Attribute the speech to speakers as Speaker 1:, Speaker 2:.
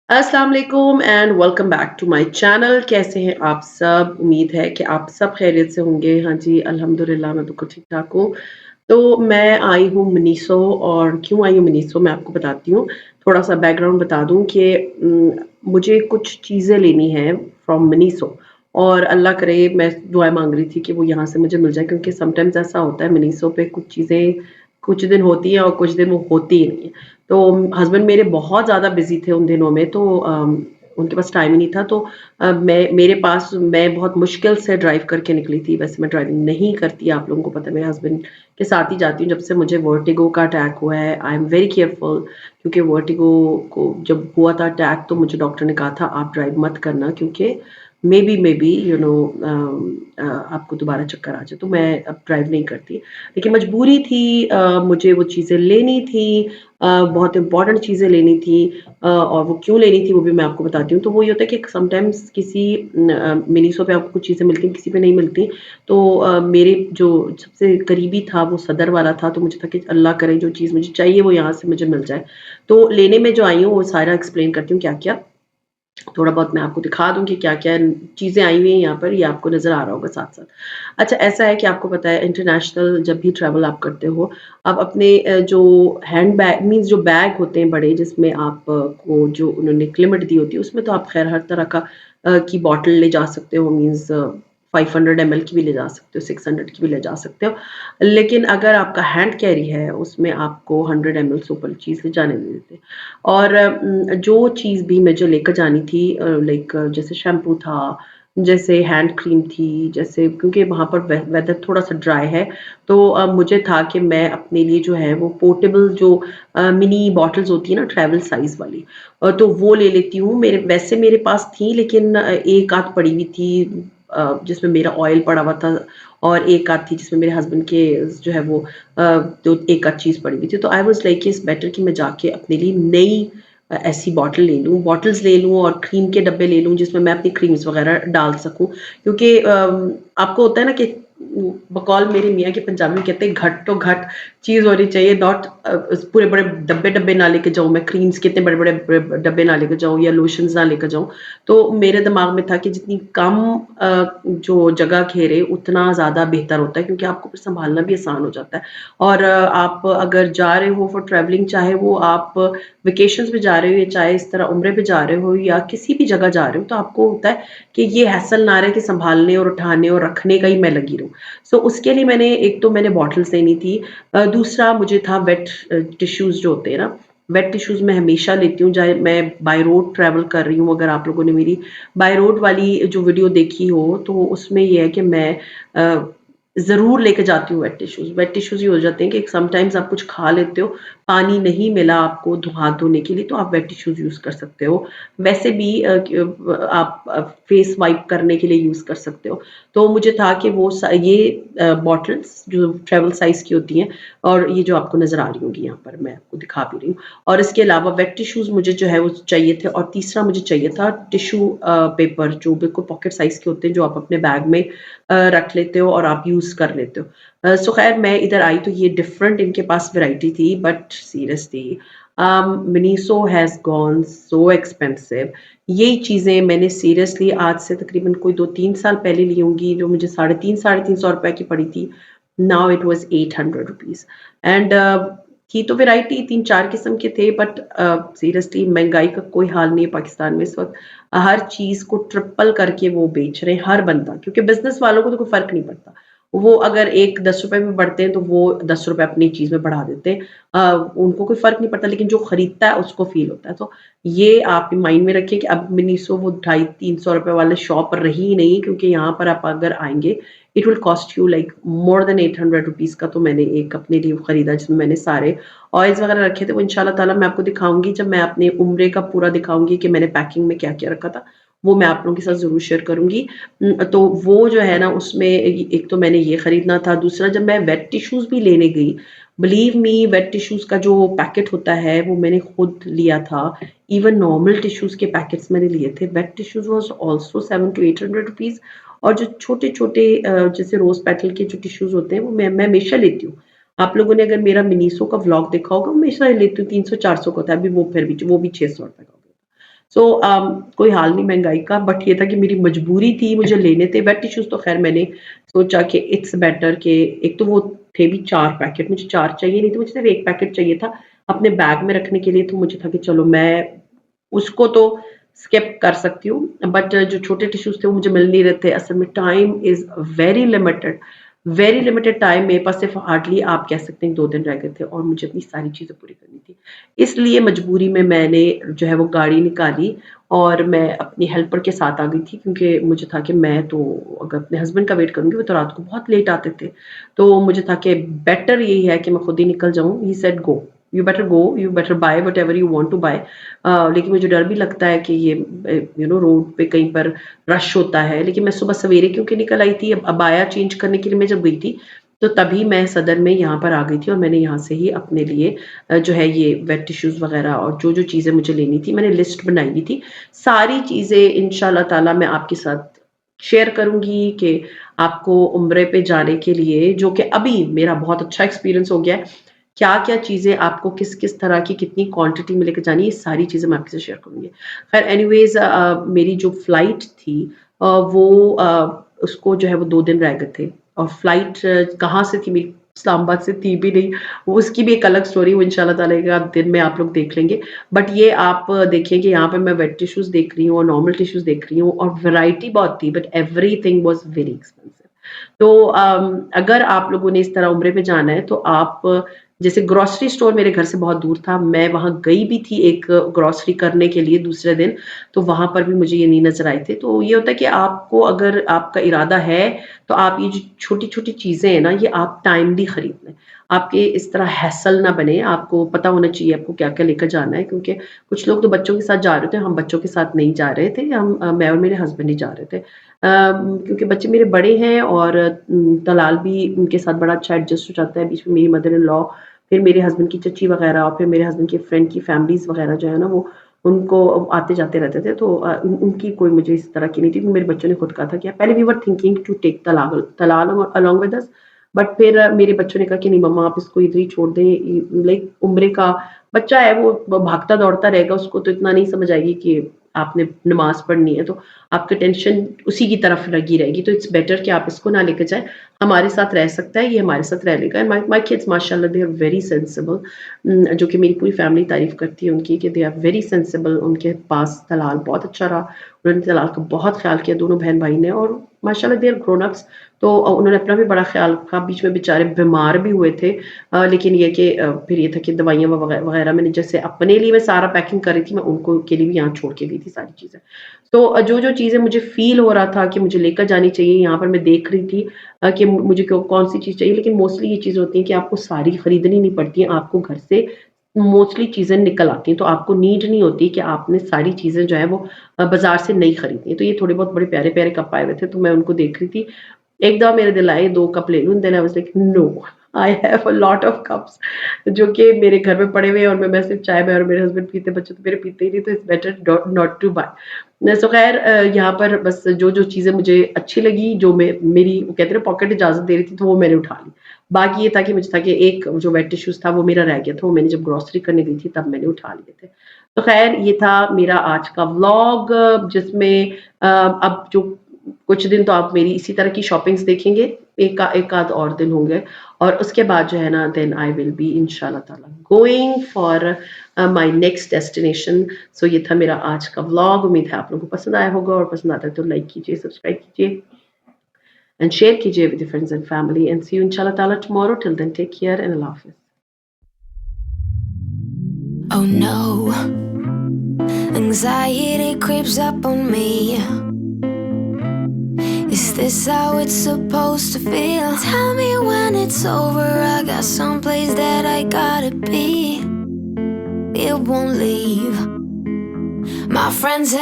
Speaker 1: अस्सलाम वालेकुम and welcome back to my channel. कैसे हैं आप सब? उम्मीद है कि आप सब खैरियत से होंगे। हाँ जी, अल्हम्दुलिल्लाह मैं बिल्कुल ठीक-ठाक हूँ। तो मैं आई हूँ मनीसो और क्यों आई हूँ मनीसो मैं आपको बताती हूँ। थोड़ा-सा बैकग्राउंड बता दूँ कि मुझे कुछ चीज़ें लेनी हैं फ्रॉम मनीसो और अल्लाह करे मैं दुआएँ माँग रही थी कि वो यहाँ से मुझे मिल जाए क्योंकि समटाइम्स ऐसा होता है मनीसो पे कुछ चीज़ें कुछ दिन होती हैं और कुछ दिन वो होती ही नहीं है। तो हस्बैंड मेरे बहुत ज़्यादा बिज़ी थे उन दिनों में तो उनके पास टाइम ही नहीं था तो मैं बहुत मुश्किल से ड्राइव करके निकली थी। वैसे मैं ड्राइविंग नहीं करती, आप लोगों को पता है मेरे हस्बैंड के साथ ही जाती हूँ जब से मुझे वर्टिगो का अटैक हुआ है। आई एम वेरी केयरफुल क्योंकि वर्टिगो को जब हुआ था अटैक तो मुझे डॉक्टर ने कहा था आप ड्राइव मत करना क्योंकि मे बी आपको दोबारा चक्कर आ जाए। तो मैं अब ड्राइव नहीं करती। लेकिन मजबूरी थी मुझे वो चीज़ें लेनी थी बहुत इम्पोर्टेंट चीज़ें लेनी थी और वो क्यों लेनी थी वो भी मैं आपको बताती हूँ। तो वो ये होता है कि समटाइम्स मिनीसो पे आपको कुछ चीज़ें मिलती हैं, किसी पे नहीं मिलती। तो मेरे जो सबसे करीबी था वो सदर वाला था, तो मुझे था कि अल्लाह करे जो चीज़ मुझे चाहिए वो यहाँ से मुझे मिल जाए। तो लेने में जो आई हूँ वो सारा एक्सप्लेन करती हूँ क्या-क्या। थोड़ा बहुत मैं आपको दिखा दूँ कि क्या-क्या चीज़ें आई हुई हैं यहाँ पर, ये आपको नज़र आ रहा होगा साथ-साथ। अच्छा ऐसा है कि आपको पता है इंटरनेशनल जब भी ट्रैवल आप करते हो, आप अपने जो हैंड बैग मीन्स जो बैग होते हैं बड़े जिसमें आप को जो उन्होंने एक लिमिट दी होती है, उसमें तो आप ख़ैर हर तरह का की बॉटल ले जा सकते हो मीन्स 500 एमएल की भी ले जा सकते हो, 600 की भी ले जा सकते हो। लेकिन अगर आपका हैंड कैरी है, उसमें आपको 100 एमएल से ऊपर चीज़ ले जाने नहीं देते। और जो चीज़ भी मुझे लेकर जानी थी लाइक जैसे शैम्पू था, जैसे हैंड क्रीम थी, जैसे क्योंकि वहाँ पर वेदर थोड़ा-सा ड्राई है, तो मुझे था कि मैं अपने लिए जो है वो पोर्टेबल जो मिनी बॉटल्स होती है ना ट्रैवल साइज़ वाली तो वो ले लेती हूँ। मेरे पास थी लेकिन एक आध पड़ी हुई थी जिसमें मेरा ऑयल पड़ा हुआ था और एक आध थी जिसमें मेरे हस्बैंड के जो है वो तो एक आध चीज़ पड़ी हुई थी। तो आई वाज़ लाइक इट्स बेटर कि मैं जाके अपने लिए नई ऐसी बॉटल ले लूँ, बॉटल्स ले लूँ और क्रीम के डब्बे ले लूँ जिसमें मैं अपनी क्रीम्स वग़ैरह डाल सकूँ। क्योंकि आपको होता है ना कि बकौल मेरे मियाँ के पंजाबी में कहते हैं घट तो घट चीज़ होनी चाहिए नॉट पूरे बड़े डब्बे-डब्बे ना लेके जाऊँ मैं क्रीम्स के इतने बड़े-बड़े डब्बे ना लेके जाऊँ या लोशन्स ना लेकर जाऊँ। तो मेरे दिमाग में था कि जितनी कम जो जगह घेरे उतना ज़्यादा बेहतर होता है क्योंकि आपको फिर सँभालना भी आसान हो जाता है। और आप अगर जा रहे हो फॉर ट्रैवलिंग चाहे वो आप वेकेशंस पे जा रहे हो या चाहे इस तरह उम्रे पे जा रहे हो या किसी भी जगह जा रहे हो, तो आपको होता है कि ये हैसल ना रहे कि सँभालने और उठाने और रखने का ही मैं लगी रहूँ। सो उसके लिए मैंने एक तो मैंने बॉटल्स लेनी थी दूसरा मुझे था वेट टिश्यूज़ जो होते हैं ना, वेट टिश्यूज़ मैं हमेशा लेती हूँ, चाहे मैं बाय रोड ट्रैवल कर रही हूँ, अगर आप लोगों ने मेरी बाय रोड वाली जो वीडियो देखी हो, तो उसमें ये है कि मैं अ, ज़रूर लेके जाती हूँ वेट टिश्यूज़। वेट टिश्यूज़ ये हो जाते हैं कि समटाइम्स आप कुछ खा लेते हो, पानी नहीं मिला आपको हाथ धोने के लिए, तो आप वेट टिश्यूज़ यूज़ कर सकते हो। वैसे भी आप फेस वाइप करने के लिए यूज़ कर सकते हो। तो मुझे था कि ये बॉटल्स जो ट्रैवल साइज़ की होती हैं और ये जो आपको नज़र आ रही होंगी यहाँ पर मैं आपको दिखा भी रही हूँ। और इसके अलावा वेट टिश्यूज़ मुझे जो है वो चाहिए थे और तीसरा मुझे चाहिए था टिश्यू पेपर जो बिल्कुल पॉकेट साइज़ के होते हैं जो आप अपने बैग में रख लेते हो और आप यूज़ कर लेते हो। सो ख़ैर मैं इधर आई तो ये डिफरेंट इनके पास वैरायटी थी but seriously Miniso has gone so expensive. यही चीज़ें मैंने सीरियसली आज से तकरीबन कोई 2-3 साल पहले ली होंगी जो मुझे साढ़े 3 सौ रुपए की पड़ी थी। Now it was 800 rupees and थी तो वैरायटी 3-4 किस्म के थे बट सीरियसली महँगाई का कोई हाल नहीं है पाकिस्तान में इस वक़्त। हर चीज़ को ट्रिपल करके वो बेच रहे हैं, हर बंदा क्योंकि बिज़नेस वालों को तो कोई फ़र्क नहीं पड़ता। वो अगर एक ₹10 में बढ़ते हैं तो वो ₹10 अपनी चीज़ में बढ़ा देते हैं। उनको कोई फ़र्क नहीं पड़ता लेकिन जो खरीदता है उसको फ़ील होता है। तो ये आप माइंड में रखिए कि अब मिनिसो वो ₹250-300 वाले शॉप रही ही नहीं क्योंकि यहाँ पर आप अगर आएँगे, it will cost you like more than 800 rupees का तो मैंने एक अपने लिए खरीदा जिसमें मैंने सारे ऑयल्स वगैरह रखे थे। वो इंशाल्लाह ताला मैं आपको दिखाऊँगी जब मैं अपने उम्रे का पूरा दिखाऊँगी कि मैंने पैकिंग में क्या-क्या रखा था। वो मैं आप लोगों के साथ ज़रूर शेयर करूँगी। तो वो जो है ना उसमें एक तो मैंने ये खरीदना था, दूसरा जब मैं वेट टिश्यूज़ भी लेने गई, बिलीव मी वेट टिश्यूज़ का जो पैकेट होता है वो मैंने खुद लिया था। इवन नॉर्मल टिश्यूज़ के पैकेट्स मैंने लिए थे। Wet tissues was also 7 to 800 rupees और जो छोटे-छोटे जैसे रोज़ पेटल के जो टिश्यूज़ होते हैं वो मैं हमेशा लेती हूँ। आप लोगों ने अगर मेरा मिनिसो का व्लॉग देखा होगा, मैं हमेशा लेती हूँ 300-400 का होता है, अभी वो फिर भी वो भी 600 रुपए का हो गया। सो कोई हाल नहीं महँगाई का, बट ये था कि मेरी मजबूरी थी, मुझे लेने थे। वेट टिश्यूज़ तो ख़ैर मैंने सोचा कि इट्स बेटर कि एक तो वो थे भी 4 पैकेट, मुझे 4 चाहिए नहीं थे, मुझे सिर्फ़ 1 पैकेट चाहिए था अपने बैग में रखने के लिए। तो मुझे था कि चलो मैं उसको तो स्किप कर सकती हूँ, बट जो छोटे टिश्यूज़ थे वो मुझे मिल नहीं रहे थे। असल में time is very limited time मेरे पास सिर्फ़ हार्डली आप कह सकते हैं 2 दिन रह गए थे और मुझे अपनी सारी चीज़ें पूरी करनी थी। इसलिए मजबूरी में मैंने जो है वो गाड़ी निकाली और मैं अपनी हेल्पर के साथ आ गई थी, क्योंकि मुझे था कि मैं तो अगर अपने हस्बैंड का वेट करूँगी, वो तो रात को बहुत लेट आते थे। तो मुझे था कि बेटर यही है कि मैं खुद ही निकल जाऊँ। He said go, you better buy whatever you want to buy. लेकिन मुझे डर भी लगता है कि ये रोड पे कहीं पर रश होता है। लेकिन मैं सुबह सवेरे क्योंकि निकल आई थी, अब अबाया चेंज करने के लिए मैं जब गई थी, तो तभी मैं सदर में यहाँ पर आ गई थी और मैंने यहाँ से ही अपने लिए जो है ये वेट टिश्यूज़ वग़ैरह और जो-जो चीज़ें मुझे लेनी थी, मैंने लिस्ट बनाई हुई थी। सारी चीज़ें इंशाअल्लाह ताला मैं आपके साथ शेयर करूँगी कि आपको उम्रे पे जाने के लिए, जो कि अभी मेरा बहुत अच्छा एक्सपीरियंस हो गया है, क्या-क्या चीज़ें आपको किस-किस तरह की कितनी क्वांटिटी में लेके जानी है, ये सारी चीज़ें मैं आपके साथ शेयर करूँगी। ख़ैर एनीवेज़ मेरी जो फ्लाइट थी वो उसको जो है वो 2 दिन रह गए थे और फ्लाइट कहाँ से थी मेरी, इस्लामाबाद से थी भी नहीं। वो उसकी भी एक अलग स्टोरी, वो इंशाल्लाह ताला एक आध दिन में आप लोग देख लेंगे। बट ये आप देखिए कि यहाँ पे मैं वेट टिश्यूज़ देख रही हूँ और नॉर्मल टिश्यूज़ देख रही हूँ और वैरायटी बहुत थी, but everything was very expensive. तो अगर आप लोगों ने इस तरह उम्रे पे जाना है तो आप जैसे ग्रोसरी स्टोर मेरे घर से बहुत दूर था, मैं वहाँ गई भी थी एक ग्रोसरी करने के लिए दूसरे दिन, तो वहाँ पर भी मुझे ये नहीं नज़र आए थे। तो ये होता है कि आपको अगर आपका इरादा है, तो आप ये जो छोटी-छोटी चीज़ें हैं ना, ये आप टाइमली खरीद लें। आपके इस तरह हैसल ना बने, आपको पता होना चाहिए आपको क्या-क्या लेकर जाना है, क्योंकि कुछ लोग तो बच्चों के साथ जा रहे थे, हम बच्चों के साथ नहीं जा रहे थे, मैं और मेरे हस्बैंड ही जा रहे थे। क्योंकि बच्चे मेरे बड़े हैं और तलाल भी उनके साथ बड़ा अच्छा एडजस्ट हो जाता है, बीच में मेरी मदर इन लॉ, फिर मेरे हस्बैंड की चची वगैरह और फिर मेरे हस्बैंड की फ्रेंड की फैमिलीज़ वगैरह जो है ना वो उनको आते-जाते रहते थे, तो उनकी कोई मुझे इस तरह की नहीं थी। मेरे बच्चों ने खुद कहा था कि पहले we were thinking to take Talal Talal along with us, but फिर मेरे बच्चों ने कहा कि नहीं मम्मा आप इसको इधर ही छोड़ दें, लाइक उम्रे का बच्चा है, वो भागता दौड़ता रहेगा, उसको तो इतना नहीं समझ आएगी कि आपने नमाज़ पढ़नी है, तो आपकी टेंशन उसी की तरफ लगी रहेगी, तो इट्स बेटर कि आप इसको ना लेके जाएँ। हमारे साथ रह सकता है, ये हमारे साथ रह लेगा। एंड माय किड्स माशाल्लाह दे आर वेरी सेंसिबल, जो कि मेरी पूरी फैमिली तारीफ़ करती है उनकी कि दे आर वेरी सेंसिबल। उनके पास तलाल बहुत अच्छा रहा, उन्होंने तलाल का बहुत ख़्याल किया दोनों बहन-भाई ने और माशाल्लाह दे आर ग्रोन अप्स। तो उन्होंने अपना भी बड़ा ख़्याल रखा, बीच में बेचारे बीमार भी हुए थे। लेकिन ये कि फिर ये था कि दवाइयाँ वग़ैरह मैंने जैसे अपने लिए मैं सारा पैकिंग कर रही थी, मैं उनको के लिए भी यहाँ छोड़ के गई थी सारी चीज़ें। तो जो-जो चीज़ें मुझे फ़ील हो रहा था कि मुझे लेकर जानी चाहिए, यहाँ पर मैं देख रही थी कि मुझे कौन-सी चीज़ चाहिए, लेकिन मोस्टली ये चीज़ होती है कि आपको सारी खरीदनी नहीं पड़ती है, आपको घर से मोस्टली चीज़ें निकल आती हैं, तो आपको नीड नहीं होती कि आपने सारी चीज़ें जो है वो बाज़ार से नहीं खरीदनी है। तो ये थोड़े बहुत बड़े प्यारे-प्यारे कप आए हुए थे, तो मैं उनको देख रही थी। एकदम मेरे दिल आए 2 कप ले लूँ, then I was like no, I have a lot of cups जो कि मेरे घर में पड़े हुए हैं और मैं सिर्फ चाय मैं और मेरे हस्बैंड पीते हैं, बच्चे तो मेरे पीते ही नहीं, तो it's better not to buy. So ख़ैर यहाँ पर बस जो-जो चीज़ें मुझे अच्छी लगी, जो मेरी वो कहते हैं ना पॉकेट इजाज़त दे रही थी, तो वो मैंने उठा ली। बाकी ये था कि मुझे था कि एक जो वेट टिश्यूज़ था वो मेरा रह गया था, वो मैंने जब ग्रोसरी करने गई थी तब मैंने उठा लिए थे। तो ख़ैर ये था मेरा आज का व्लॉग, जिसमें अब जो कुछ दिन तो आप मेरी इसी तरह की शॉपिंग्स देखेंगे, एक आध और दिन होंगे और उसके बाद जो है ना देन आई विल बी इंशाल्लाह ताला going for my next destination. So ये था मेरा आज का व्लॉग, उम्मीद है आप लोगों को पसंद आया होगा और पसंद आता है तो लाइक कीजिए, सब्सक्राइब कीजिए एंड शेयर कीजिए with your friends and family and see you इंशाल्लाह ताला tomorrow. Till then take care and अल्लाह हाफ़िज़।
Speaker 2: Oh no, anxiety creeps up on me. Is this how it's supposed to feel? Tell me when it's over, I got someplace that I gotta be. It won't leave. My friends